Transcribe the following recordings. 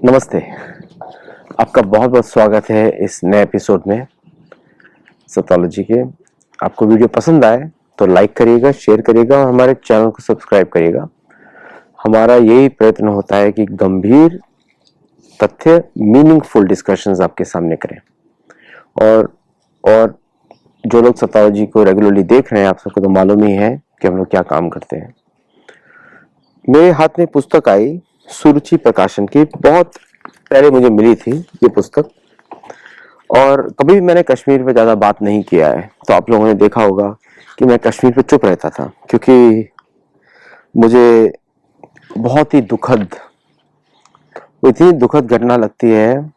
नमस्ते। आपका बहुत बहुत स्वागत है इस नए एपिसोड में सतोलॉजी के। आपको वीडियो पसंद आए तो लाइक करिएगा, शेयर करिएगा और हमारे चैनल को सब्सक्राइब करिएगा। हमारा यही प्रयत्न होता है कि गंभीर तथ्य मीनिंगफुल डिस्कशंस आपके सामने करें। और जो लोग सतोलॉजी को रेगुलरली देख रहे हैं, आप सबको तो मालूम ही है कि हम लोग क्या काम करते हैं। मेरे हाथ में पुस्तक आई सुरुचि प्रकाशन की, बहुत पहले मुझे मिली थी ये पुस्तक, और कभी भी मैंने कश्मीर पे ज़्यादा बात नहीं किया है। तो आप लोगों ने देखा होगा कि मैं कश्मीर पे चुप रहता था, क्योंकि मुझे बहुत ही इतनी दुखद घटना लगती है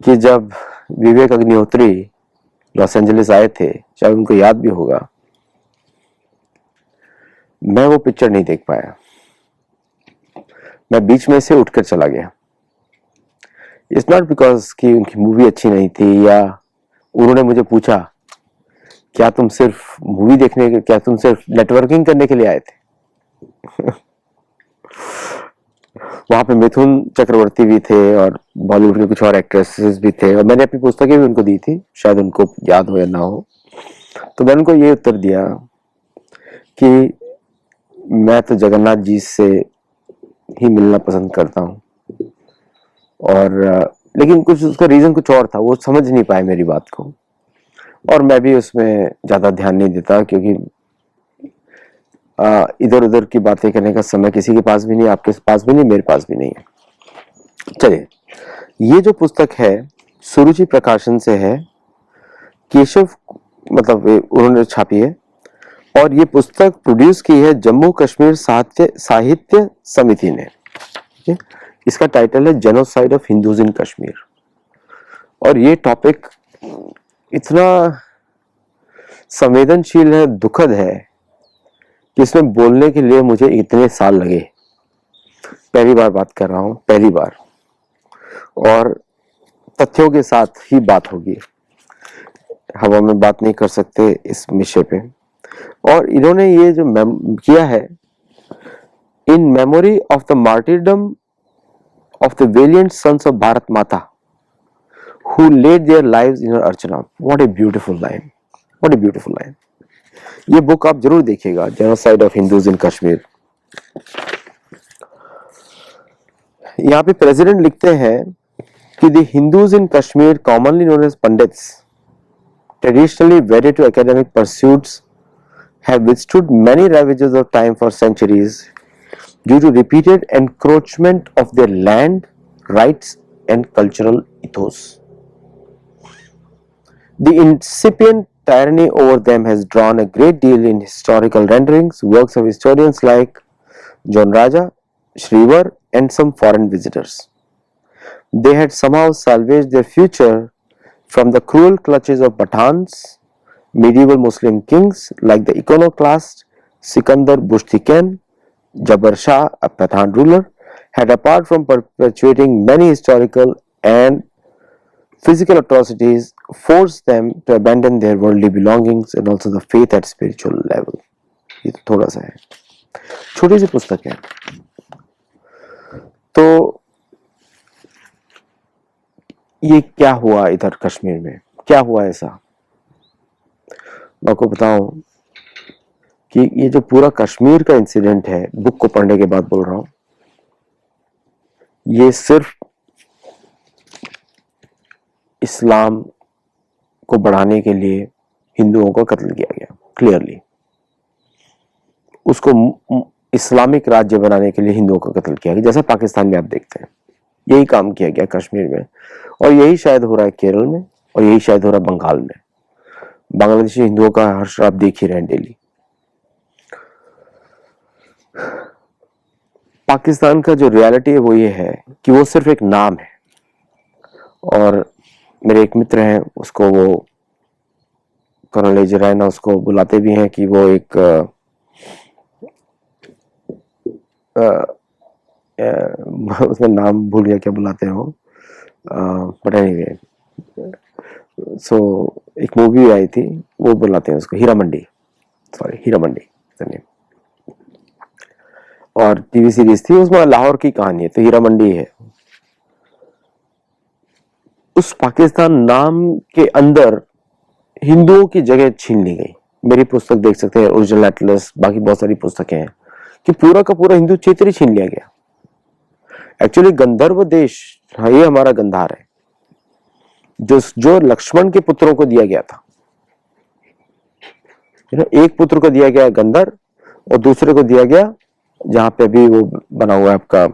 कि जब विवेक अग्निहोत्री लॉस एंजलिस आए थे, शायद उनको याद भी होगा, मैं वो पिक्चर नहीं देख पाया। मैं बीच में से उठकर चला गया। इट्स नॉट बिकॉज कि उनकी मूवी अच्छी नहीं थी या उन्होंने मुझे पूछा क्या तुम सिर्फ मूवी देखने के, क्या तुम सिर्फ नेटवर्किंग करने के लिए आए थे। वहां पे मिथुन चक्रवर्ती भी थे और बॉलीवुड के कुछ और एक्ट्रेसेस भी थे, और मैंने अपनी पुस्तकें भी उनको दी थी, शायद उनको याद हो या ना हो। तो मैंने उनको ये उत्तर दिया कि मैं तो जगन्नाथ जी से ही मिलना पसंद करता हूँ, और लेकिन कुछ उसका रीजन कुछ और था, वो समझ नहीं पाए मेरी बात को, और मैं भी उसमें ज्यादा ध्यान नहीं देता, क्योंकि इधर उधर की बातें करने का समय किसी के पास भी नहीं, आपके पास भी नहीं, मेरे पास भी नहीं है। चलिए, ये जो पुस्तक है सुरुचि प्रकाशन से है, केशव मतलब उन्होंने छापी है, और ये पुस्तक प्रोड्यूस की है जम्मू कश्मीर साहित्य समिति ने। इसका टाइटल है जेनोसाइड ऑफ हिंदूज इन कश्मीर, और ये टॉपिक इतना संवेदनशील है, दुखद है, कि इसमें बोलने के लिए मुझे इतने साल लगे। पहली बार बात कर रहा हूं, पहली बार, और तथ्यों के साथ ही बात होगी, हवा में बात नहीं कर सकते इस विषय पे। और इन्होंने ये जो किया है, in memory of the martyrdom of the valiant sons of Bharat Mata who laid their lives in her archana. What a beautiful line. What a beautiful line. ये बुक आप जरूर देखिएगा, जेनोसाइड ऑफ हिंदूज इन कश्मीर। यहाँ पे president लिखते हैं कि the Hindus in Kashmir, commonly known as Pandits, traditionally wedded to academic pursuits, have withstood many ravages of time for centuries due to repeated encroachment of their land, rights and cultural ethos. The incipient tyranny over them has drawn a great deal in historical renderings, works of historians like John Raja, Shriver and some foreign visitors. They had somehow salvaged their future from the cruel clutches of Pathans, medieval Muslim kings like the iconoclast Sikandar Bushtikan. Jabbar Shah, a Pathan ruler, had, apart from perpetuating many historical and physical atrocities, forced them to abandon their worldly belongings and also the faith at spiritual level. ये तो थोड़ा सा है, छोटी सी पुस्तक है। तो ये क्या हुआ इधर कश्मीर में, क्या हुआ ऐसा, मैं आपको बताऊं कि ये जो पूरा कश्मीर का इंसिडेंट है, बुक को पढ़ने के बाद बोल रहा हूं, ये सिर्फ इस्लाम को बढ़ाने के लिए हिंदुओं को कत्ल किया गया, क्लियरली। उसको इस्लामिक राज्य बनाने के लिए हिंदुओं को कत्ल किया गया, जैसा पाकिस्तान में आप देखते हैं। यही काम किया गया कश्मीर में, और यही शायद हो रहा है केरल में, और यही शायद हो रहा है बंगाल में। बांग्लादेशी हिंदुओं का हर्ष आप देख ही रहे हैं डेली। पाकिस्तान का जो रियलिटी है वो ये है कि वो सिर्फ एक नाम है, और मेरे एक मित्र हैं, उसको वो कर्नल एजरैना उसको बुलाते भी हैं कि वो एक उसका नाम भूल गया क्या बुलाते हैं वो, पता नहीं गए। सो एक मूवी आई थी, वो बुलाते हैं उसको हीरा मंडी, सॉरी हीरा मंडी नेम, और टीवी सीरीज थी, उसमें लाहौर की कहानी है, तो हीरा मंडी है। उस पाकिस्तान नाम के अंदर हिंदुओं की जगह छीन ली गई। मेरी पुस्तक देख सकते हैं, ओरिजिनल एटलस, बाकी बहुत सारी पुस्तकें हैं कि पूरा का पूरा हिंदू क्षेत्र ही छीन लिया गया। एक्चुअली गंधर्व देश, हाँ, ये हमारा गंधार है, जो लक्ष्मण के पुत्रों को दिया गया था। एक पुत्र को दिया गया गंधर और दूसरे को दिया गया जहां पे अभी वो बना हुआ है आपका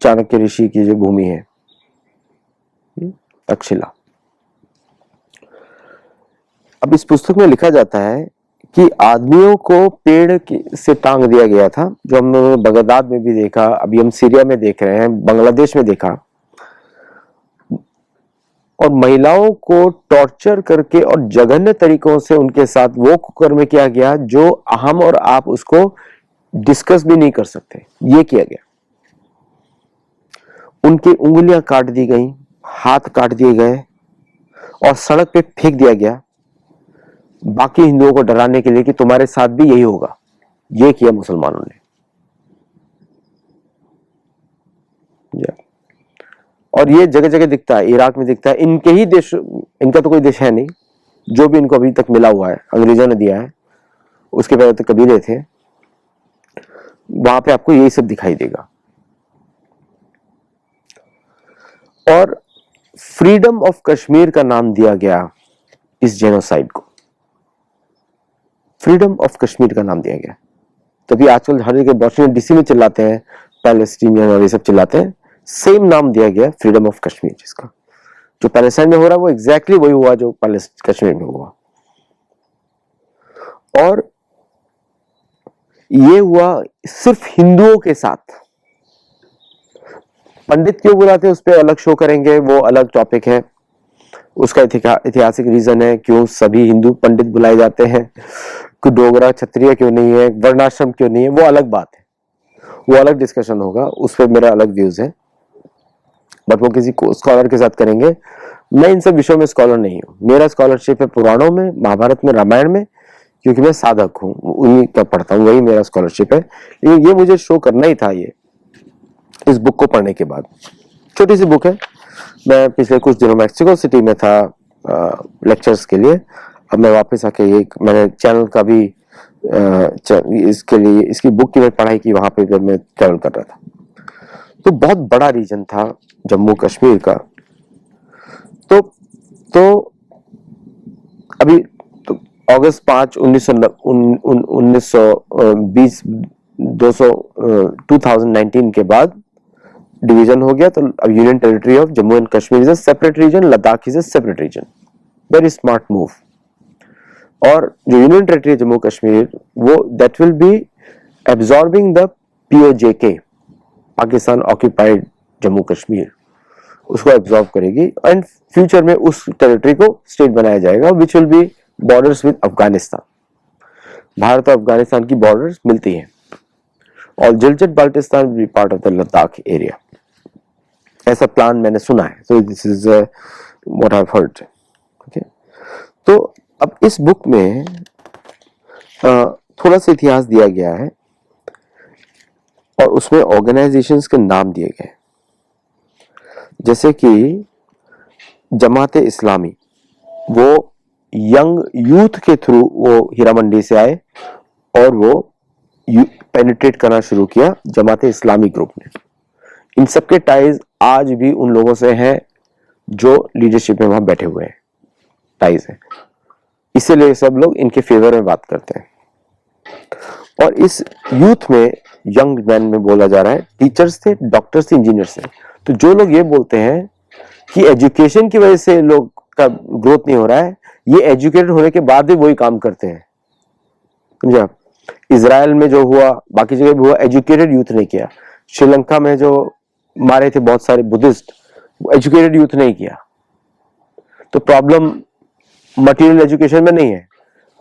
चाणक्य ऋषि की जो भूमि है, तक्षशिला। अब इस पुस्तक में लिखा जाता है कि आदमियों को पेड़ से टांग दिया गया था, जो हम लोगों ने बगदाद में भी देखा, अभी हम सीरिया में देख रहे हैं, बांग्लादेश में देखा। और महिलाओं को टॉर्चर करके और जघन्य तरीकों से उनके साथ वो कुकर्म किया गया जो हम और आप उसको डिस्कस भी नहीं कर सकते। ये किया गया। उनकी उंगलियां काट दी गई, हाथ काट दिए गए और सड़क पे फेंक दिया गया, बाकी हिंदुओं को डराने के लिए कि तुम्हारे साथ भी यही होगा। ये किया मुसलमानों ने। और ये जगह जगह दिखता है, इराक में दिखता है, इनके ही देश, इनका तो कोई देश है नहीं, जो भी इनको अभी तक मिला हुआ है अंग्रेजों ने दिया है, उसके पहले तो कबीले थे, वहां पे आपको यही सब दिखाई देगा। और फ्रीडम ऑफ कश्मीर का नाम दिया गया इस जेनोसाइड को, फ्रीडम ऑफ कश्मीर का नाम दिया गया। तभी आजकल हर जगह वॉशिंगटन डीसी में चिल्लाते हैं पैलेस्टीनियन और ये सब चिल्लाते हैं, सेम नाम दिया गया फ्रीडम ऑफ कश्मीर। जिसका जो पैलेस्टाइन में हो रहा है वो एग्जैक्टली वही हुआ जो कश्मीर में हुआ। और ये हुआ सिर्फ हिंदुओं के साथ। पंडित क्यों बुलाते हैं उस पर अलग शो करेंगे, वो अलग टॉपिक है, उसका ऐतिहासिक रीजन है क्यों सभी हिंदू पंडित बुलाए जाते हैं, कि डोगरा क्षत्रिय क्यों नहीं है, वर्णाश्रम क्यों नहीं है, वो अलग बात है, वो अलग डिस्कशन होगा, उस पर मेरा अलग व्यूज है, बट वो किसी स्कॉलर के साथ करेंगे। मैं इन सब विषयों में स्कॉलर नहीं हूँ, मेरा स्कॉलरशिप है पुराणों में, महाभारत में, रामायण में, क्योंकि मैं साधक हूँ, उन्हीं का पढ़ता हूँ, वही मेरा स्कॉलरशिप है। लेकिन ये मुझे शो करना ही था, ये इस बुक को पढ़ने के बाद। छोटी सी बुक है, मैं पिछले कुछ दिनों मैक्सिको सिटी में था लेक्चर्स के लिए, अब मैं वापस आके ये मैंने चैनल का भी इसके लिए इसकी बुक की मैं पढ़ाई की वहां पे जब मैं ट्रैवल कर रहा था। तो बहुत बड़ा रीजन था जम्मू कश्मीर का। तो अभी तो अगस्त 5 1920 2019 के बाद डिवीजन हो गया। तो अब union territory of Jammu and Kashmir is a separate region, Ladakh is a separate region. Very smart move. और जो यूनियन टेरिटरी जम्मू कश्मीर, वो that will be absorbing the POJK, Pakistan occupied Jammu Kashmir, उसको एब्जॉर्ब करेगी एंड फ्यूचर में उस टेरिटरी को स्टेट बनाया जाएगा, which will be borders with Afghanistan. Bharat और अफगानिस्तान की बॉर्डर्स मिलती हैं और Gilgit Baltistan will be part of the Ladakh area. ऐसा प्लान मैंने सुना है, so this is what I've heard. Okay? तो अब इस बुक में थोड़ा सा इतिहास दिया गया है और उसमें ऑर्गेनाइजेशंस के नाम दिए गए, जैसे कि जमाते इस्लामी, वो यंग यूथ के थ्रू वो हीरा मंडी से आए और वो पेनिट्रेट करना शुरू किया जमाते इस्लामी ग्रुप ने। इन सबके टाइज आज भी उन लोगों से हैं जो लीडरशिप में वहां बैठे हुए हैं, टाइज है, इसीलिए सब लोग इनके फेवर में बात करते हैं। और इस यूथ में, यंग मैन में बोला जा रहा है, टीचर्स थे, डॉक्टर्स थे, इंजीनियर्स थे। तो जो लोग ये बोलते हैं कि एजुकेशन की वजह से लोग का ग्रोथ नहीं हो रहा है, ये एजुकेटेड होने के बाद भी वही काम करते हैं। समझे आप? इजराइल में जो हुआ, बाकी जगह भी हुआ, एजुकेटेड यूथ ने किया। श्रीलंका में जो मारे थे बहुत सारे बुद्धिस्ट, एजुकेटेड यूथ नहीं किया। तो प्रॉब्लम मटेरियल एजुकेशन में नहीं है,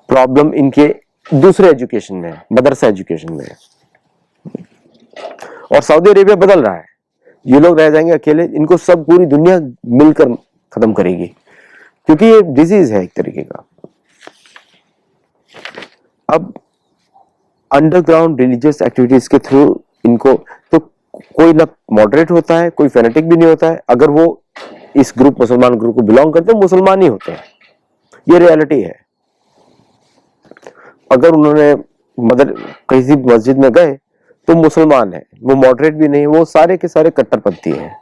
प्रॉब्लम इनके दूसरे एजुकेशन में है, मदरसा एजुकेशन में है। और सऊदी अरेबिया बदल रहा है, ये लोग रह जाएंगे अकेले, इनको सब पूरी दुनिया मिलकर खत्म करेगी, क्योंकि ये डिजीज है एक तरीके का। अब अंडरग्राउंड रिलीजियस एक्टिविटीज के थ्रू इनको, तो कोई ना मॉडरेट होता है, कोई फेनेटिक भी नहीं होता है। अगर वो इस ग्रुप, मुसलमान ग्रुप को बिलोंग करते हैं, मुसलमान ही होते हैं, ये रियलिटी है। अगर उन्होंने मदर किसी मस्जिद में गए तो मुसलमान है, वो मॉडरेट भी नहीं, वो सारे के सारे कट्टरपंथी हैं।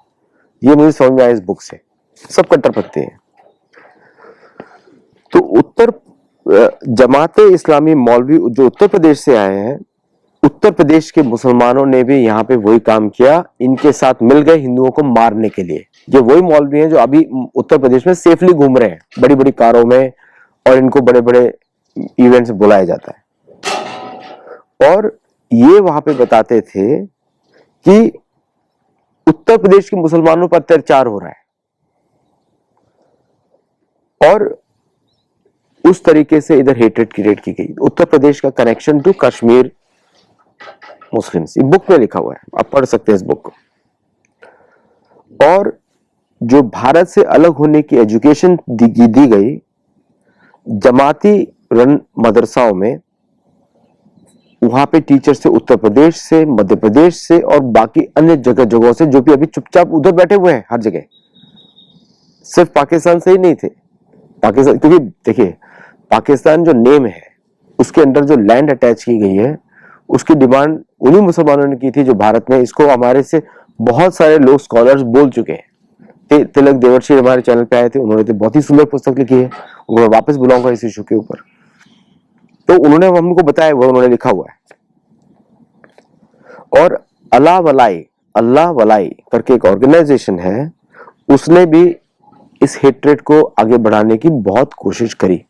ये मुझे समझ में आया इस बुक से, सब कट्टरपंथी हैं। तो जमाते इस्लामी मौलवी जो उत्तर प्रदेश से आए हैं, उत्तर प्रदेश के मुसलमानों ने भी यहाँ पे वही काम किया, इनके साथ मिल गए हिंदुओं को मारने के लिए। ये वही मौलवी हैं जो अभी उत्तर प्रदेश में सेफली घूम रहे हैं बड़ी बड़ी कारों में, और इनको बड़े बड़े इवेंट्स में बुलाया जाता है। और ये वहां पे बताते थे कि उत्तर प्रदेश के मुसलमानों पर अत्याचार हो रहा है, और उस तरीके से इधर हेट्रेड क्रिएट की गई। उत्तर प्रदेश का कनेक्शन टू कश्मीर मुस्लिम्स, ये बुक में लिखा हुआ है, आप पढ़ सकते हैं इस बुक को। और जो भारत से अलग होने की एजुकेशन दी गई जमाती रन मदरसाओं में, वहां पे टीचर से उत्तर प्रदेश से, मध्य प्रदेश से और बाकी अन्य जगहों से, जो भी अभी चुपचाप उधर बैठे हुए हैं हर जगह, सिर्फ पाकिस्तान से ही नहीं थे। पाकिस्तान, क्योंकि देखिए पाकिस्तान जो नेम है उसके अंदर जो लैंड अटैच की गई है, उसकी डिमांड उन्हीं मुसलमानों ने की थी जो भारत में, इसको हमारे से बहुत सारे लोग स्कॉलर्स बोल चुके हैं। तिलक देवर्षि हमारे चैनल पे आए थे, उन्होंने तो बहुत ही सुंदर पुस्तक लिखी है, उनको वापस बुलाऊंगा इस इशू के ऊपर। तो उन्होंने हमको बताया, वो उन्होंने लिखा हुआ है। और अल्लाह वलाई करके एक ऑर्गेनाइजेशन है, उसने भी इस हेट्रेड को आगे बढ़ाने की बहुत कोशिश करी।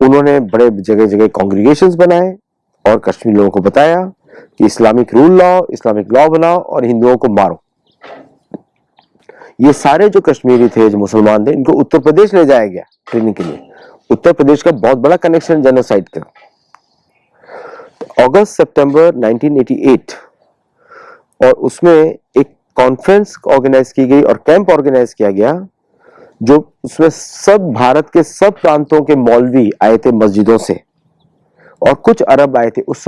उन्होंने बड़े जगह जगह कांग्रीगेशंस बनाए और कश्मीरी लोगों को बताया कि इस्लामिक रूल लाओ, इस्लामिक लॉ बनाओ और हिंदुओं को मारो। ये सारे जो कश्मीरी थे, जो मुसलमान थे, इनको उत्तर प्रदेश ले जाया गया ट्रेनिंग के लिए। उत्तर प्रदेश का बहुत बड़ा कनेक्शन जेनोसाइड का। अगस्त सितंबर 1988 और उसमें एक कॉन्फ्रेंस ऑर्गेनाइज की गई और कैंप ऑर्गेनाइज किया गया, जो उसमें सब भारत के सब प्रांतों के मौलवी आए थे मस्जिदों से, और कुछ अरब आए थे। उस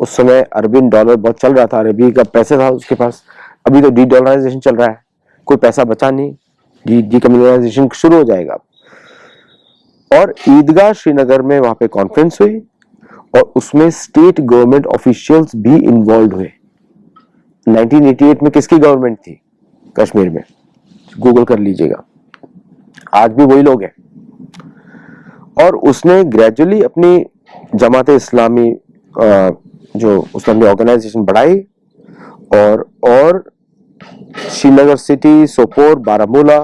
समय अरबिन डॉलर बहुत चल रहा था, अरबी का पैसा था उसके पास। अभी तो डी डॉलराइजेशन चल रहा है, कोई पैसा बचा नहीं, डी कम्युनलाइजेशन शुरू हो जाएगा। और ईदगाह श्रीनगर में वहां पे कॉन्फ्रेंस हुई और उसमें स्टेट गवर्नमेंट ऑफिशियल्स भी इन्वॉल्व हुए। 1988 में किसकी गवर्नमेंट थी कश्मीर में, गूगल कर लीजिएगा, आज भी वही लोग हैं। और उसने ग्रेजुअली अपनी जमात इस्लामी जो उसने ऑर्गेनाइजेशन बढ़ाई, और श्रीनगर सिटी, सोपोर, बारामूला,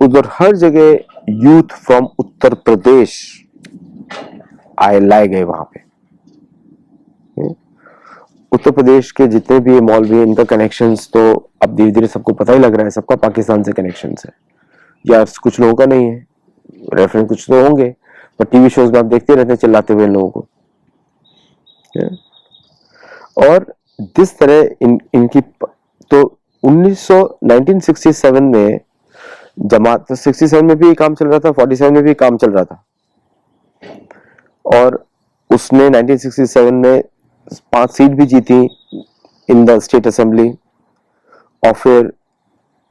उधर हर जगह यूथ फ्रॉम उत्तर प्रदेश लाए गए वहां पे। उत्तर प्रदेश के जितने भी मौलवी, इनका कनेक्शंस तो अब धीरे धीरे सबको पता ही लग रहा है, सबका पाकिस्तान से कनेक्शंस है, या कुछ लोगों का नहीं है, रेफरेंस कुछ तो होंगे, पर टीवी शोज में आप देखते रहते हैं चिल्लाते हुए लोगों को। और जिस तरह इनकी तो 1967 में जमात, 67 में भी काम चल रहा था, 47 में भी काम चल रहा था, और उसने 1967 में 5 सीट भी जीती इन द स्टेट असेंबली। और फिर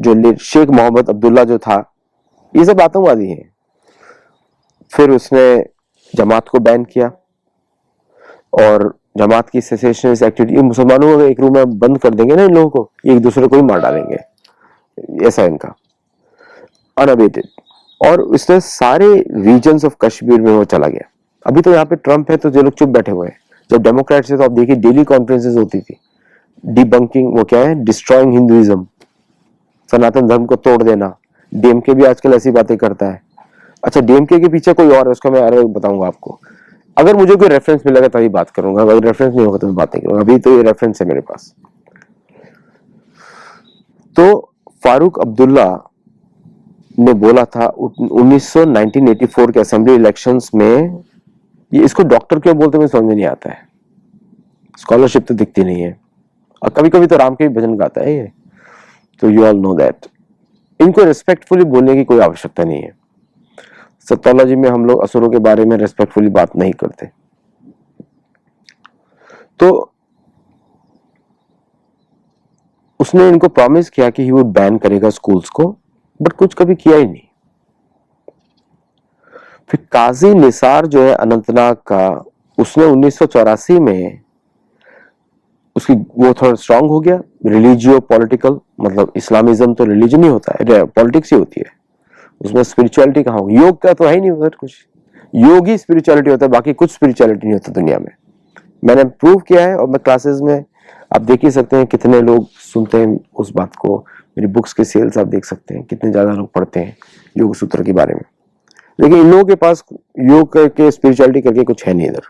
जो शेख मोहम्मद अब्दुल्ला जो था, ये सब आतंकवादी हैं। फिर उसने जमात को बैन किया और जमात की सेसेशनिस्ट एक्टिविटी, मुसलमानों को एक रूम में बंद कर देंगे ना इन लोगों को, एक दूसरे को ही मार डालेंगे, ऐसा इनका अनअबेटेड। और इसने सारे रीजन्स ऑफ कश्मीर में वो चला गया। अभी तो यहाँ पे ट्रम्प है तो जो लोग चुप बैठे हुए हैं, जब डेमोक्रेट्स थे तो आप देखिए डेली कॉन्फ्रेंसेस होती थी, डिबंकिंग, वो क्या है, डिस्ट्रॉइंग हिंदुइज्म, सनातन धर्म को तोड़ देना। डीएमके भी आजकल ऐसी बातें करता है। अच्छा, डीएमके के पीछे कोई और है, उसका मैं अरे बताऊंगा आपको, अगर मुझे कोई रेफरेंस मिलेगा तभी बात करूंगा, अगर रेफरेंस नहीं होगा तो मैं बात नहीं करूंगा। अभी तो ये रेफरेंस है मेरे पास। तो फारूक अब्दुल्ला ने बोला था 1984 के असेंबली इलेक्शंस में, ये इसको डॉक्टर क्यों बोलते मुझे समझ में नहीं आता है, स्कॉलरशिप तो दिखती नहीं है, और कभी कभी तो राम के भी भजन गाता है ये, तो यू ऑल नो दैट। इनको रिस्पेक्टफुली बोलने की कोई आवश्यकता नहीं है। सत्योलॉजी में हम लोग असुरों के बारे में रिस्पेक्टफुली बात नहीं करते। तो उसने इनको प्रॉमिस किया कि ही वुड बैन करेगा स्कूल्स को, बट कुछ कभी किया ही नहीं। फिर काजी निसार जो है अनंतनाग का, उसने 1984 में उसकी वो थोड़ा स्ट्रांग हो गया, रिलीजियो पॉलिटिकल, मतलब इस्लामिज्म तो रिलीजन ही होता है, पॉलिटिक्स ही होती है, उसमें स्पिरिचुअलिटी कहाँ होगी, योग का तो है ही नहीं उधर कुछ, योग ही स्पिरिचुअलिटी होता है, बाकी कुछ स्पिरिचुअलिटी नहीं होता दुनिया में। मैंने प्रूव किया है और मैं क्लासेस में आप देख ही सकते हैं कितने लोग सुनते हैं उस बात को, मेरी बुक्स के सेल्स आप देख सकते हैं कितने ज्यादा लोग पढ़ते हैं योग सूत्र के बारे में। लेकिन इन लोगों के पास योग करके स्पिरिचुअलिटी करके कुछ है नहीं इधर।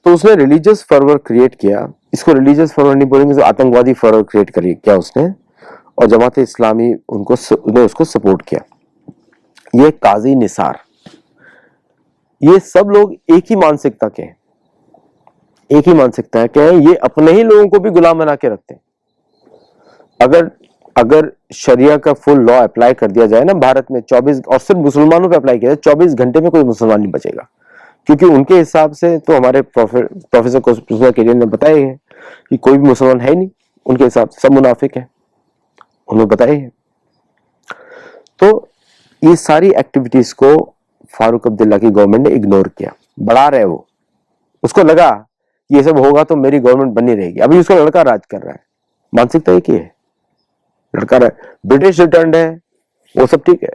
तो उसने रिलीजियस फर्वर क्रिएट किया, इसको रिलीजियस फर्वर नहीं बोलेंगे तो आतंकवादी फर्वर क्रिएट किया उसने, और जमात इस्लामी ने उसको सपोर्ट किया। ये काजी निसार, ये सब लोग एक ही मानसिकता के, एक ही मानसिकता है कि ये अपने ही लोगों को भी गुलाम बना के रखते हैं। अगर शरिया का फुल लॉ अप्लाई कर दिया जाए ना भारत में 24, और सिर्फ मुसलमानों पे अप्लाई किया जाए, 24 घंटे में कोई मुसलमान नहीं बचेगा, क्योंकि उनके हिसाब से तो हमारे प्रोफेसर कोस्टुज़ा ने बताया है कि कोई भी मुसलमान है ही नहीं, उनके हिसाब से सब मुनाफिक है, उन्होंने बताया है। तो ये सारी एक्टिविटीज को फारूक अब्दुल्ला की गवर्नमेंट ने इग्नोर किया, बढ़ा रहे वो, उसको लगा ये सब होगा तो मेरी गवर्नमेंट बनी रहेगी। अभी उसका लड़का राज कर रहा है, मानसिकता एक ही है, लड़का ब्रिटिश रिटर्न है, वो सब ठीक है,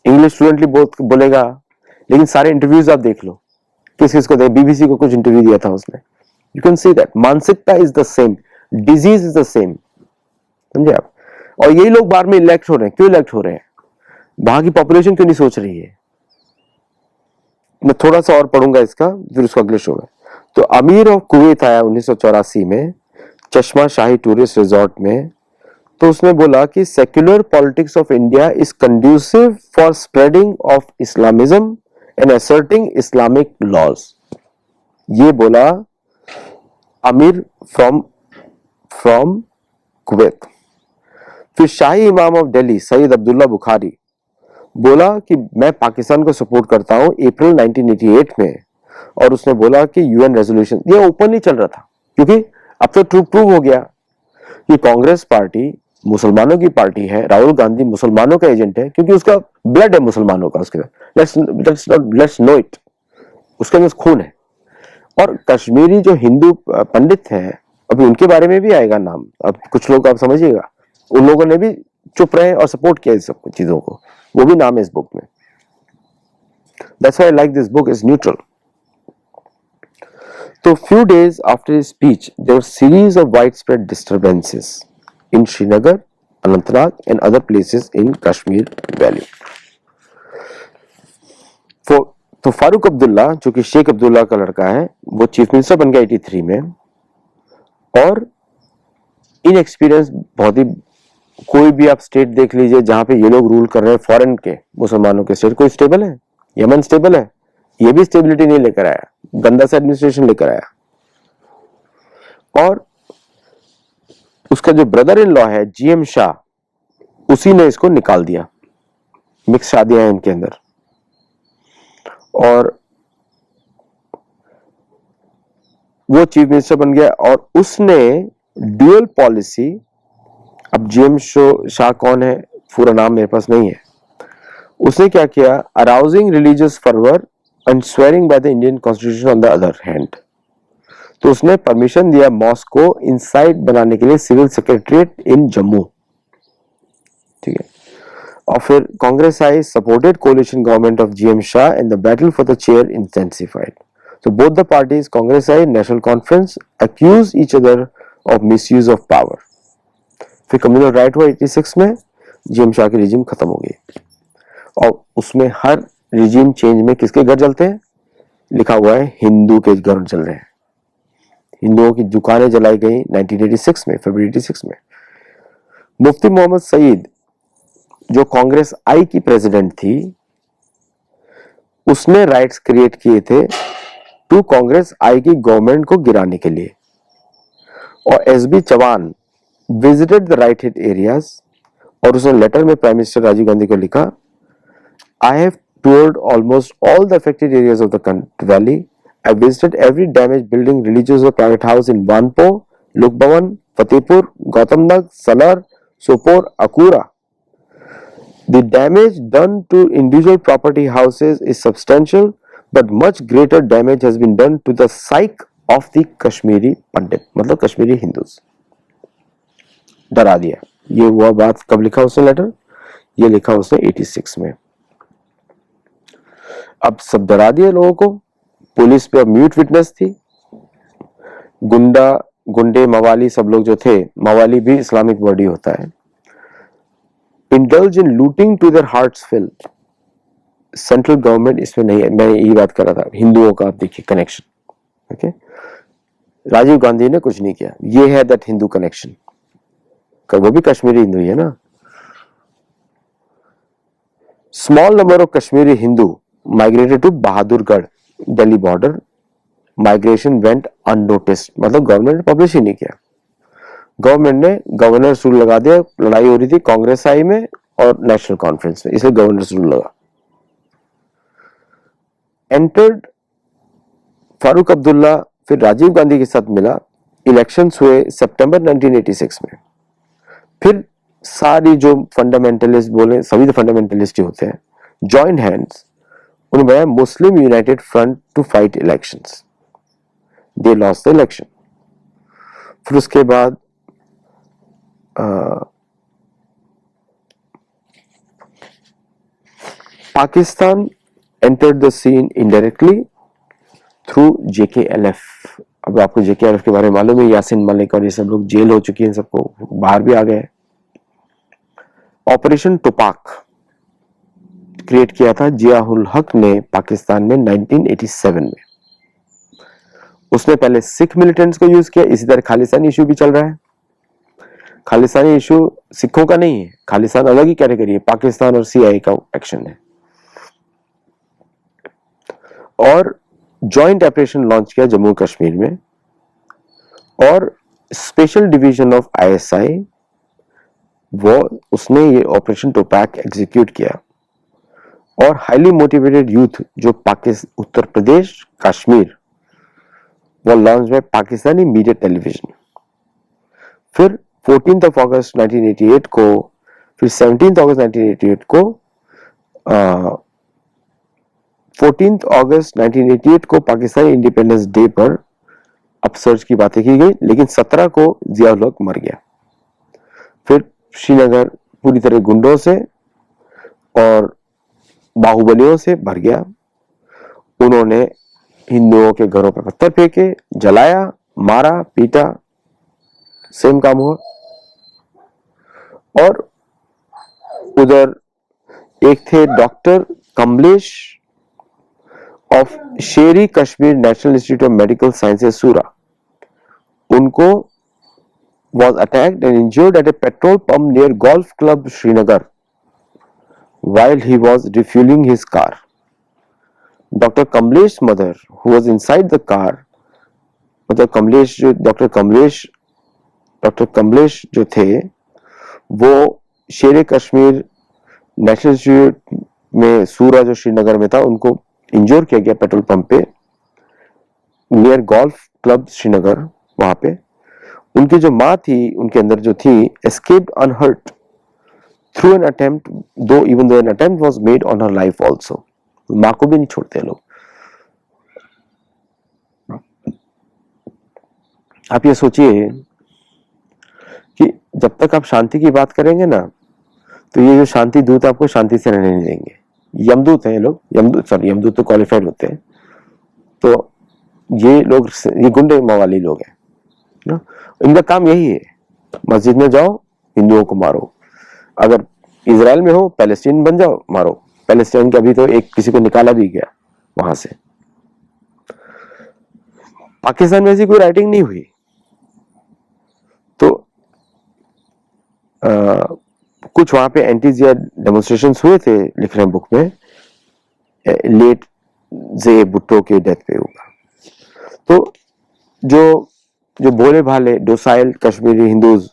इंग्लिश फ्लुएंटली बोलेगा, लेकिन सारे इंटरव्यूज आप देख लो, किस को बीबीसी को कुछ इंटरव्यू दिया था उसने, यू कैन सी दैट मानसिकता is the same, disease is the same, समझे आप। और यही लोग बार में इलेक्ट हो रहे हैं, क्यों इलेक्ट हो रहे हैं, वहां की पॉपुलेशन क्यों नहीं सोच रही है। मैं थोड़ा सा और पढ़ूंगा इसका, फिर उसको अगले शो में। तो अमीर ऑफ कुवैत आया 1984 में चश्मा शाही टूरिस्ट रिजॉर्ट में, तो उसने बोला कि secular politics of India is conducive for spreading of Islamism and asserting Islamic laws. ये बोला अमीर फ्रॉम कुवैत। फिर शाही इमाम ऑफ दिल्ली सैयद अब्दुल्ला बुखारी बोला कि मैं पाकिस्तान को सपोर्ट करता हूं अप्रैल 1988 में, और उसने बोला कि यूएन रेजोल्यूशन, ये ओपनली चल रहा था, क्योंकि अब तो प्रूव हो गया कि कांग्रेस पार्टी मुसलमानों की पार्टी है, राहुल गांधी मुसलमानों का एजेंट है, क्योंकि उसका ब्लड है मुसलमानों का, उसके लेट्स नो इट, उसके अंदर खून है। और कश्मीरी जो हिंदू पंडित हैं, अभी उनके बारे में भी आएगा नाम, अब कुछ लोग आप समझिएगा, उन लोगों ने भी चुप रहे और सपोर्ट किया इस सब चीजों को, वो भी नाम है इस बुक में। That's why I like this book, is neutral. So few days after his speech, there were series of widespread disturbances in Srinagar, Anantnag and other places in Kashmir Valley. तो फारूक अब्दुल्ला जो कि शेख अब्दुल्ला का लड़का है, वो चीफ मिनिस्टर बन गया 83 में, और इन एक्सपीरियंस बहुत ही, कोई भी आप स्टेट देख लीजिए जहां पे ये लोग रूल कर रहे हैं, फॉरेन के मुसलमानों के स्टेट, कोई स्टेबल है? यमन स्टेबल है? ये भी स्टेबिलिटी नहीं लेकर आया, गंदा सा एडमिनिस्ट्रेशन लेकर आया। और उसका जो ब्रदर इन लॉ है जीएम शाह, उसी ने इसको निकाल दिया, मिक्स शादियां हैं इनके अंदर, और वो चीफ मिनिस्टर बन गया। और उसने ड्यूअल पॉलिसी, अब जीएम शाह कौन है पूरा नाम मेरे पास नहीं है, उसने क्या किया, arousing religious fervour and swearing by the Indian constitution on the other hand. तो उसने परमिशन दिया मॉस्क को इनसाइड बनाने के लिए सिविल सेक्रेटरीट इन जम्मू, ठीक है। और फिर कांग्रेस आई, supported coalition government of G M Shah and the battle for the chair intensified. So both the parties, Congress and National Conference, accused each other of misuse of power. फिर कम्युनल राइट हुआ 86 में, GM Shah की regime खत्म हो गई, और उसमें हर regime change में किसके घर जलते हैं, लिखा हुआ है हिंदू के घर जल रहे हैं, हिंदुओं की दुकानें जलाई गई 1986 में, फरवरी 86 में। मुफ्ती मोहम्मद सईद जो कांग्रेस आई की प्रेसिडेंट थी, उसने राइट्स क्रिएट किए थे टू कांग्रेस आई की गवर्नमेंट को गिराने के लिए। और SB Chauhan visited the riot hit areas, और उसने लेटर में प्राइम मिनिस्टर राजीव गांधी को लिखा, I have toured almost all the affected areas of the valley. I visited every damaged building, religious or private house in Wanpo, Lukbhavan, Fatehpur, Gautambuddh, Salar, Sopore, Akura. The damage done to individual property houses is substantial, but much greater damage has been done to the psyche of the Kashmiri Pandit, मतलब Kashmiri Hindus. डरा दिया. ये हुआ बात कब लिखा उसने letter? ये लिखा उसने 86 में. अब सब डरा दिया लोगों को. पुलिस पे अब म्यूट विटनेस थी. गुंडे मवाली सब लोग जो थे, मवाली भी इस्लामिक वर्ड ही होता है. Indulge in looting to their hearts fill. Central government इसमें नहीं है. मैं यही बात कर रहा था, हिंदुओं का आप देखिए कनेक्शन. ओके, राजीव गांधी ने कुछ नहीं किया. ये है दैट हिंदू कनेक्शन. वो भी कश्मीरी हिंदू ही है ना. Small number of Kashmiri Hindu migrated to Bahadurgarh, Delhi border. Migration went unnoticed, मतलब गवर्नमेंट ने पब्लिश ही नहीं किया. गवर्नमेंट ने गवर्नर रूल लगा दिया. लड़ाई हो रही थी कांग्रेस आई में और नेशनल कॉन्फ्रेंस में, इसलिए गवर्नर रूल लगा. एंटर्ड फारूक अब्दुल्ला फिर राजीव गांधी के साथ मिला. इलेक्शंस हुए सितंबर 1986 में. फिर सारी जो फंडामेंटलिस्ट बोले, सभी तो फंडामेंटलिस्ट ही होते हैं, जॉइंट हैंड्स. उन्होंने बनाया Muslim united front to fight elections. They lost the election. फिर उसके बाद Pakistan entered the scene indirectly through JKLF. अब आपको JKLF के बारे में मालूम है. यासिन मलिक और ये सब लोग जेल हो चुके हैं, सबको बाहर भी आ गए. ऑपरेशन टोपाक क्रिएट किया था जिया उल हक ने पाकिस्तान में 1987 में. उसने पहले सिख मिलिटेंट्स को यूज किया. इसी तरह खालिस्तानी इशू भी चल रहा है. खालिस्तानी इशू सिखों का नहीं है, खालिस्तान अलग ही कैटेगरी है. पाकिस्तान और सीआईए का एक्शन है. और जॉइंट ऑपरेशन लॉन्च किया जम्मू कश्मीर में. और स्पेशल डिवीजन ऑफ आईएसआई वो उसने ये ऑपरेशन टोपैक एग्जीक्यूट किया. और हाईली मोटिवेटेड यूथ जो पाकिस्तान, उत्तर प्रदेश, कश्मीर, वो launch by Pakistani media television. फिर 14 अगस्त 1988 को, फिर 17 अगस्त 1988 को, 14 अगस्त 1988 को पाकिस्तानी इंडिपेंडेंस डे पर अपसर्ज की बातें की गई. लेकिन 17 को जिया उल हक मर गया. फिर श्रीनगर पूरी तरह गुंडों से और बाहुबलियों से भर गया. उन्होंने हिंदुओं के घरों पर पत्थर फेंके, जलाया, मारा, पीटा. सेम काम हुआ. और उधर एक थे doctor Kamlesh of Sheri Kashmir national institute of medical sciences सूरा. उनको was attacked and injured at a petrol pump near Golf Club Srinagar while he was refueling his car. Dr. Kamlesh's mother, who was inside the car, मतलब कमलेश जो doctor Kamlesh जो थे वो शेर Kashmir national institute में सूरा जो श्रीनगर में था, उनको इंजोर किया गया पेट्रोल पंप पे नियर गोल्फ क्लब श्रीनगर. वहां पे उनकी जो माँ थी, उनके अंदर जो थी, escaped unhurt through an attempt, though even though an attempt was made on her life also. माँ को भी नहीं छोड़ते लोग. आप ये सोचिए कि जब तक आप शांति की बात करेंगे ना, तो ये जो शांति दूत आपको शांति से रहने नहीं देंगे. यमदूत हैं ये लोग. यमदूत तो क्वालिफाइड होते हैं. तो ये लोग, ये गुंडे मवाली लोग हैं ना. इनका काम यही है, मस्जिद में जाओ, हिंदुओं को मारो. अगर इजराइल में हो, पैलेस्टीन बन जाओ, मारो. पैलेस्टीन के अभी तो एक किसी को निकाला भी गया वहां से. पाकिस्तान में ऐसी कोई राइटिंग नहीं हुई. तो कुछ वहां पे एंटी जिया डेमोन्स्ट्रेशंस हुए थे, लिख रहे हैं बुक में, लेट जे भुट्टो के डेथ पे हुआ. तो जो भोले भाले docile Kashmiri Hindus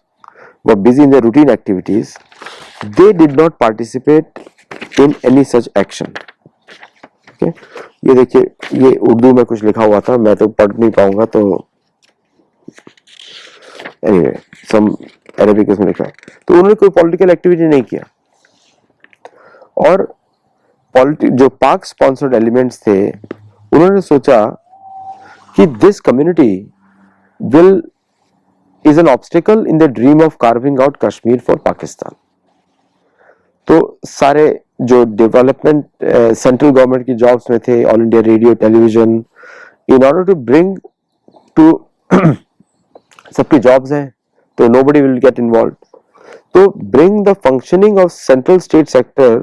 were busy in their routine activities. They did not participate in any such action. Okay? ये देखिए, ये उर्दू में कुछ लिखा हुआ था, मैं तो पढ़ नहीं पाऊंगा. तो एनीवे सम अरेबिक में लिखा है। तो उन्होंने कोई पॉलिटिकल एक्टिविटी नहीं किया, और जो पाक स्पॉन्सर्ड एलिमेंट्स थे उन्होंने सोचा कि this community will is an obstacle in the dream of carving out Kashmir for Pakistan. तो सारे जो डेवलपमेंट सेंट्रल गवर्नमेंट की जॉब्स में थे, All India Radio, television, in order to bring to सबकी जॉब्स हैं तो नोबडी विल गेट इन्वॉल्व। तो bring the functioning of central state sector,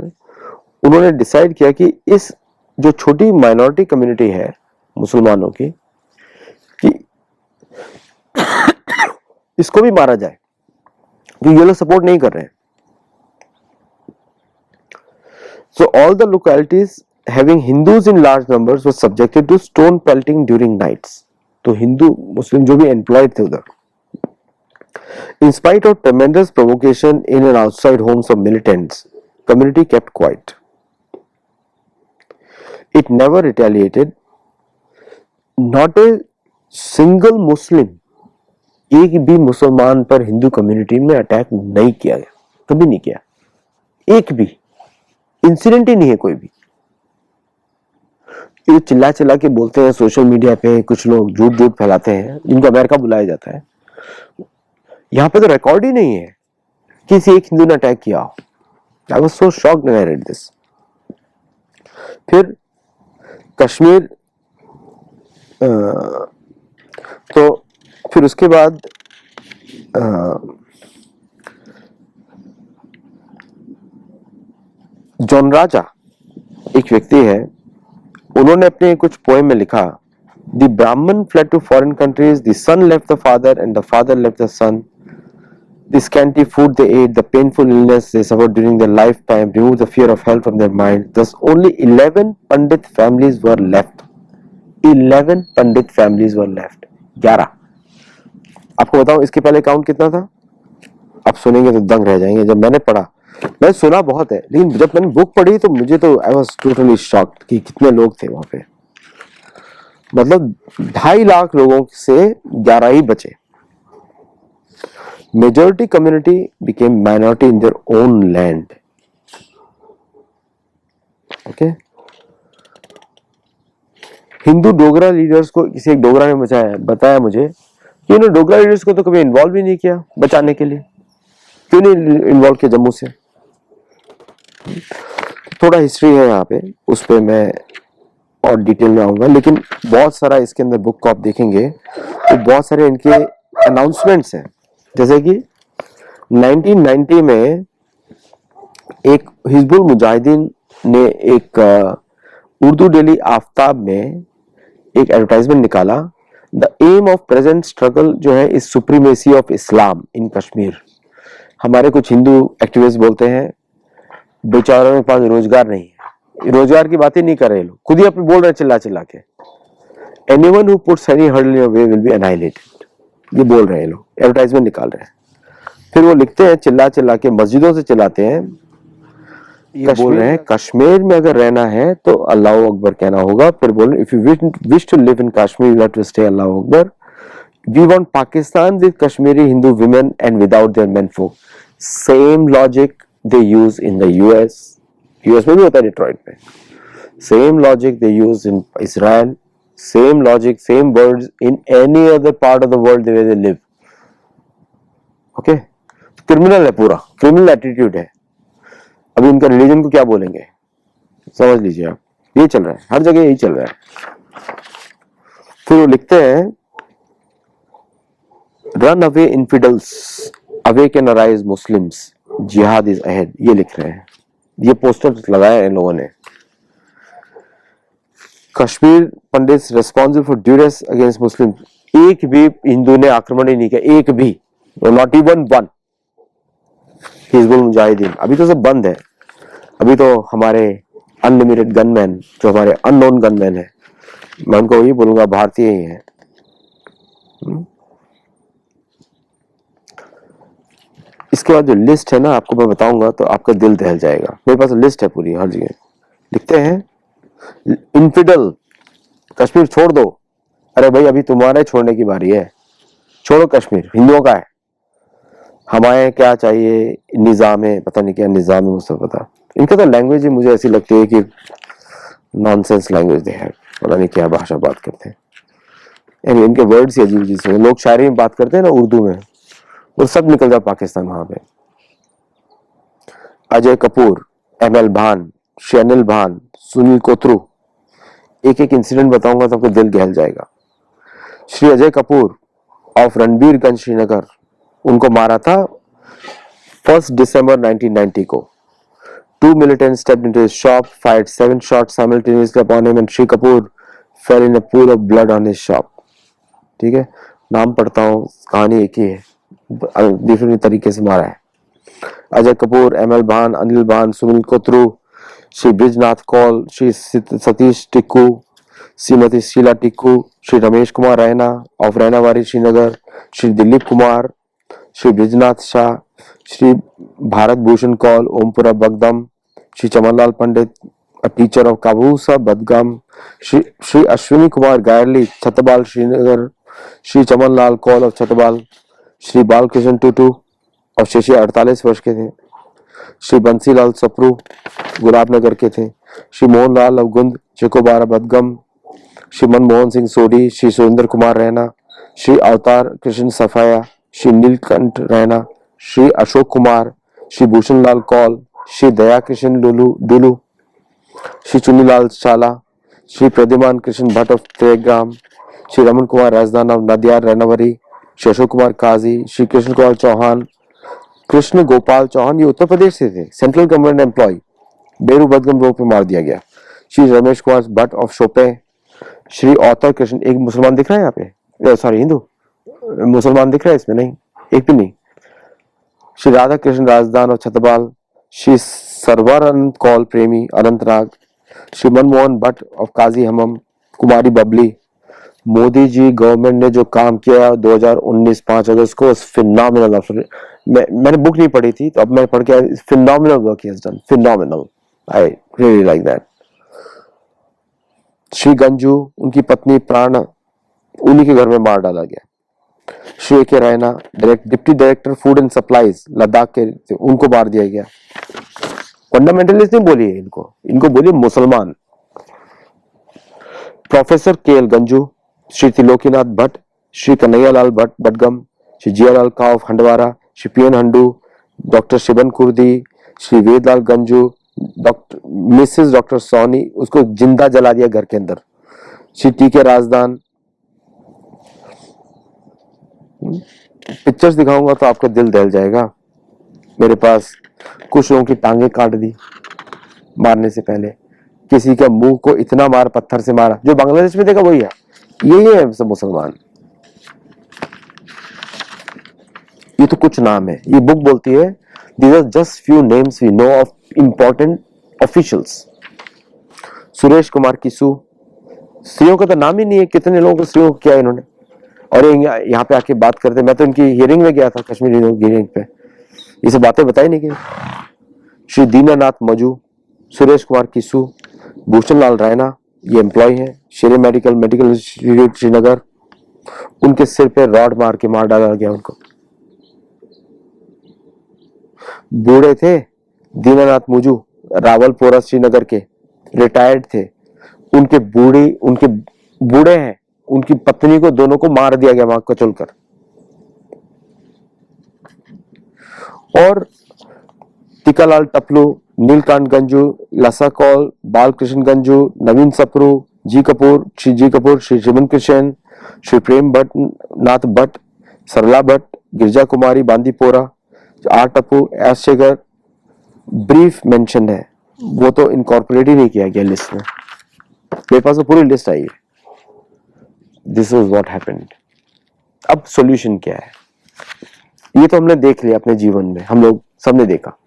उन्होंने डिसाइड किया कि इस जो छोटी माइनॉरिटी कम्युनिटी है मुसलमानों की, कि इसको भी मारा जाए, क्योंकि ये लोग सपोर्ट नहीं कर रहे हैं। So all the localities having Hindus in large numbers were subjected to stone pelting during nights. तो हिंदू मुस्लिम जो भी एम्प्लॉयड थे उधर, in spite of tremendous provocation in and outside homes of militants, community kept quiet. It never retaliated. Not a single Muslim, एक भी मुसलमान पर Hindu community में अटैक नहीं किया गया, कभी नहीं किया, एक भी इंसिडेंट ही नहीं है कोई भी। ये चिल्ला चिल्ला के बोलते हैं सोशल मीडिया पे, कुछ लोग झूठ झूठ फैलाते हैं जिनको अमेरिका बुलाया जाता है, यहां पे तो रिकॉर्ड ही नहीं है किसी एक हिंदू ने अटैक किया हो। I was so shocked when I read this. फिर कश्मीर, तो फिर उसके बाद जॉन राजा एक व्यक्ति है, उन्होंने अपने कुछ पोएम में लिखा, the Brahmin fled to foreign countries, the son left the father and the father left the son, the scanty food they ate, the painful illness they suffered during their life time remove the fear of health from their mind, thus only 11 Pandit families were left. 11 Pandit families were left, 11। आपको बताऊं इसके पहले count कितना था? आप सुनेंगे तो दंग रह जाएंगे। जब मैंने पढ़ा, मैंने सुना बहुत है, लेकिन जब मैंने बुक पढ़ी तो मुझे तो आई वाज टोटली शॉक्ड कि कितने लोग थे वहां पे। मतलब 2.5 लाख लोगों से 11 ही बचे। Majority community became minority in their own land. Okay, Hindu Dogra leaders को, किसी एक डोगरा ने बताया मुझे कि उन्होंने डोगरा लीडर्स को तो कभी इन्वॉल्व ही नहीं किया बचाने के लिए। क्यों नहीं इन्वॉल्व किया जम्मू से? थोड़ा हिस्ट्री है यहाँ पे, उस पर मैं और डिटेल में आऊंगा, लेकिन बहुत सारा इसके अंदर बुक को आप देखेंगे तो बहुत सारे इनके अनाउंसमेंट्स हैं। जैसे कि 1990 में एक हिजबुल मुजाहिदीन ने एक उर्दू डेली आफ्ताब में एक एडवर्टाइजमेंट निकाला, the aim of present struggle जो है is supremacy of Islam in Kashmir. हमारे कुछ हिंदू एक्टिविस्ट बोलते हैं बेचारों के पास रोजगार नहीं है, रोजगार की बात ही नहीं कर रहे लोग, खुद ही अपने बोल रहे चिल्ला चिल्ला के, anyone who puts any hurdle in your way will be एनाइलेटेड, ये बोल रहे हैं लोग, एडवर्टाइजमेंट निकाल रहे हैं। फिर वो लिखते हैं चिल्ला चिल्ला के, मस्जिदों से चिल्लाते हैं, ये बोल रहे हैं कश्मीर में अगर रहना है तो अल्लाह अकबर कहना होगा। फिर बोल रहे if you wish to live in Kashmir you have to stay अल्लाह अकबर। We want Pakistan with Kashmiri Hindu women and without their men folk. Same logic they use in the US में भी होता है डिट्रॉइट में, same logic they use in Israel, same logic, same words in any other part of the world the way they live. Okay, criminal है, पूरा criminal attitude है। अभी उनका रिलीजन को क्या बोलेंगे समझ लीजिए आप, ये चल रहा है हर जगह, यही चल रहा है। फिर वो लिखते हैं run away infidels, awaken arise Muslims, jihad is ahead, ये लिख रहे हैं, ये पोस्टर लगाए हैं लोगों ने। Kashmir Pandit responsible for duress against Muslim, एक भी हिंदू ने आक्रमण ही नहीं किया, एक भी, not even one. Hizbul Mujahideen अभी तो सब बंद है, अभी तो हमारे अनलिमिटेड गनमैन, जो हमारे अननोन गनमैन है, मैं उनको वही बोलूंगा भारतीय ही है। इसके बाद जो लिस्ट है ना आपको मैं बताऊंगा तो आपका दिल दहल जाएगा, मेरे पास लिस्ट है पूरी, हर जगह लिखते हैं इनफिडल, कश्मीर छोड़ दो, अरे भाई अभी तुम्हारे छोड़ने की बारी है, छोड़ो कश्मीर, हिंदुओं का है, हमारे क्या चाहिए, निजाम है, पता नहीं क्या निजाम है, मुझे पता। इनका तो लैंग्वेज ही मुझे ऐसी लगती है कि नॉनसेंस लैंग्वेज दे है, पता नहीं क्या भाषा बात करते हैं, यानी इनके वर्ड्स ही अजीब अजीब से। लोग शायरी में बात करते हैं ना उर्दू में, वो सब निकल जाए पाकिस्तान वहां पे। अजय कपूर, एमएल भान, शैनिल भान, सुनील कोथरू, एक एक इंसिडेंट बताऊंगा तो आपका दिल दहल जाएगा। श्री अजय कपूर ऑफ रणबीरगंज श्रीनगर, उनको मारा था 1 दिसंबर 1990 को। Two militants stepped into his shop, fired 7 shots simultaneously upon him, and Shri Kapoor fell in a pool of blood on his shop. ठीक है, नाम पढ़ता हूँ, कहानी एक ही है, डिफरेंट तरीके से मारा है। Ajay Kapoor, ML Bhan, Anil Bhan, Sunil Kothru, Shri Brijnath Kaul, Shri Satish Tikku, Shrimati Sheela Tikku, Shri Ramesh Kumar Raina of Rainawari Srinagar, Shri Dilip Kumar, Shri Brijnath Shah, Shri Bharat Bhushan Kaul, Ompura Budgam, Shri Chamanlal Pandit, a teacher of Kabusa Badgam, Shri Ashwini Kumar Gairoli, Chattabal Srinagar, Shri Chamanlal Kaul of Chattabal, Shri Balkrishan Tutu और शेषी 48 वर्ष के थे, श्री बंसीलाल सप्रू गुलाबनगर के थे, श्री मोहनलाल अवगुंद चकोबारा बदगम, श्री मनमोहन सिंह सोढ़ी, श्री सुरेंद्र कुमार रैना, श्री अवतार कृष्ण सफाया, श्री नीलकंठ रैना, श्री अशोक कुमार, श्री भूषण लाल कौल, श्री दया कृष्ण डुलू, श्री चुनीलाल चाला, श्री प्रद्युमान कृष्ण भट्ट ऑफ त्रेग्राम, श्री रमन कुमार राजदान ऑफ नदियार रैनावरी, श्री अशोक कुमार काजी, श्री कृष्ण कुमार चौहान, कृष्ण गोपाल चौहान, ये उत्तर प्रदेश से थे, सेंट्रल गवर्नमेंट एम्प्लॉय, बेरू बदगम रोड पे मार दिया गया। श्री रमेश कुमार भट्ट ऑफ शोपे, श्री औतर कृष्ण, एक मुसलमान दिख रहा है यहाँ पे, सॉरी हिंदू, मुसलमान दिख रहा है इसमें, नहीं एक भी नहीं, श्री राधा कृष्ण राजदान और छतबाल, श्री सर्वानंद कौल प्रेमी अनंतनाग, श्री मनमोहन भट्ट ऑफ काजी हमम, कुमारी बबली। मोदी जी गवर्नमेंट ने जो काम किया 2019 5 अगस्त को, फिनोमिनल। मैंने बुक नहीं पढ़ी थी तो अब मैं पढ़ के, phenomenal work he has done, phenomenal, I really like that. Shri Ganju, उनकी पत्नी प्राण, उन्हीं के घर में मार डाला गया। श्री के Raina, deputy director food and supplies Ladakh के, उनको मार दिया गया। फंडामेंटलिस्ट नहीं बोलिए इनको, इनको बोलिए मुसलमान। Professor K L Ganju, Shri Trilokinath Bhat, Shri Kanhaiyalal Bhat Budgam, Shri Jialal Kaw Handwara, Shri P N Handoo, doctor Shivan Kurdi, Shri Vedlal Ganju, doctor Mrs doctor Soni, उसको जिंदा जला दिया घर के अंदर। श्री टी के राजदान, पिक्चर्स दिखाऊंगा तो आपका दिल दहल जाएगा। मेरे पास कुछ लोगों की टांगे काट दी मारने से पहले, किसी का मुंह को इतना मार पत्थर से मारा, जो बांग्लादेश में देखा वही है, यही है सब मुसलमान। ये तो कुछ नाम है, ये बुक बोलती है these are just few names we know of important officials। Suresh Kumar किसू, स्त्रियों का तो नाम ही नहीं है, कितने लोगों को स्त्रियों को किया इन्होंने, और यहाँ पे आके बात करते। मैं तो इनकी हियरिंग में गया था, कश्मीरी हियरिंग पे, ये सब बातें बताई नहीं गई। श्री दीनानाथ मजू, सुरेश कुमार किसू, भूषण लाल रैना, ये एम्प्लॉय है, शेरे मेडिकल इंस्टीट्यूट श्रीनगर, उनके सिर पे रॉड मार के मार डाला गया उनको। बूढ़े थे दीनानाथ मुजू, रावलपोरा श्रीनगर के, रिटायर्ड थे, उनके बूढ़े हैं, उनकी पत्नी को, दोनों को मार दिया गया वहां कचलकर। और टीकालाल टपलू, नीलकांत गंजू, लसा कौल, बालकृष्ण गंजू, नवीन सप्रू, जी Kapoor, Shri Jeevan Krishna, Shri Prem Bhat Nath Bhat, Sarla Bhat, Girja Kumari Bandipora, R Tapu, S Shekhar, brief mention है, वो तो इनकॉर्पोरेट ही नहीं किया गया लिस्ट में, मेरे पास तो पूरी लिस्ट आई है। This is what happened. अब सॉल्यूशन क्या है, ये तो हमने देख लिया अपने जीवन में, हम लोग सबने देखा,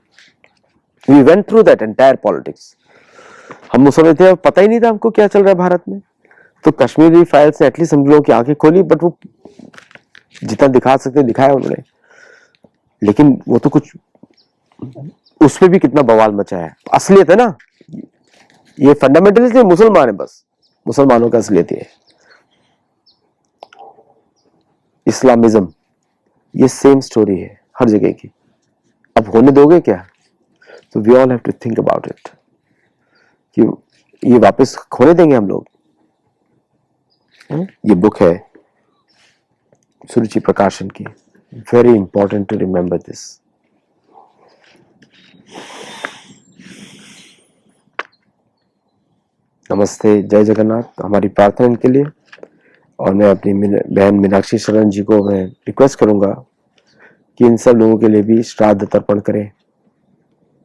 we went through that entire politics. हम समझ थे, पता ही नहीं था हमको क्या चल रहा है भारत में, तो कश्मीरी फाइल्स ने एटलीस्ट हम लोगों की आंखें खोली, बट वो जितना दिखा सकते दिखाया उन्होंने, लेकिन वो तो कुछ, उसमें भी कितना बवाल मचा है। असलियत है ना, ये फंडामेंटलिस्ट नहीं, मुसलमान है, बस मुसलमानों का असलियत है। इस्लामिज्म, ये सेम स्टोरी है हर जगह की। अब होने दोगे क्या? तो we all have to think about it कि ये वापस खोने देंगे हम लोग? ये बुक है सुरुचि प्रकाशन की। Very important to remember this. नमस्ते, जय जगन्नाथ। हमारी प्रार्थना इनके लिए, और मैं अपनी बहन मीनाक्षी शरण जी को मैं रिक्वेस्ट करूंगा कि इन सब लोगों के लिए भी श्राद्ध तर्पण करें।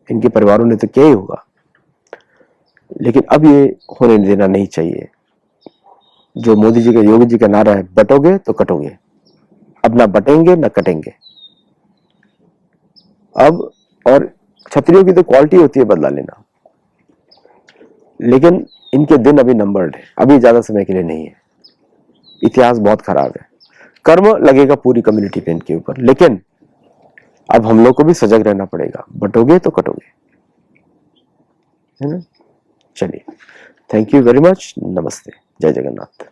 इनके परिवारों ने तो किया ही होगा, लेकिन अब ये होने देना नहीं चाहिए। जो मोदी जी का, योगी जी का नारा है, बटोगे तो कटोगे। अब ना बटेंगे ना कटेंगे अब। और क्षत्रियों की तो क्वालिटी होती है बदला लेना, लेकिन इनके दिन अभी नंबर्ड है, अभी ज्यादा समय के लिए नहीं है। इतिहास बहुत खराब है। कर्म लगेगा पूरी कम्युनिटी पे इनके ऊपर, लेकिन अब हम लोग को भी सजग रहना पड़ेगा। बटोगे तो कटोगे, है ना? चलिए, थैंक यू वेरी मच। नमस्ते, जय जगन्नाथ।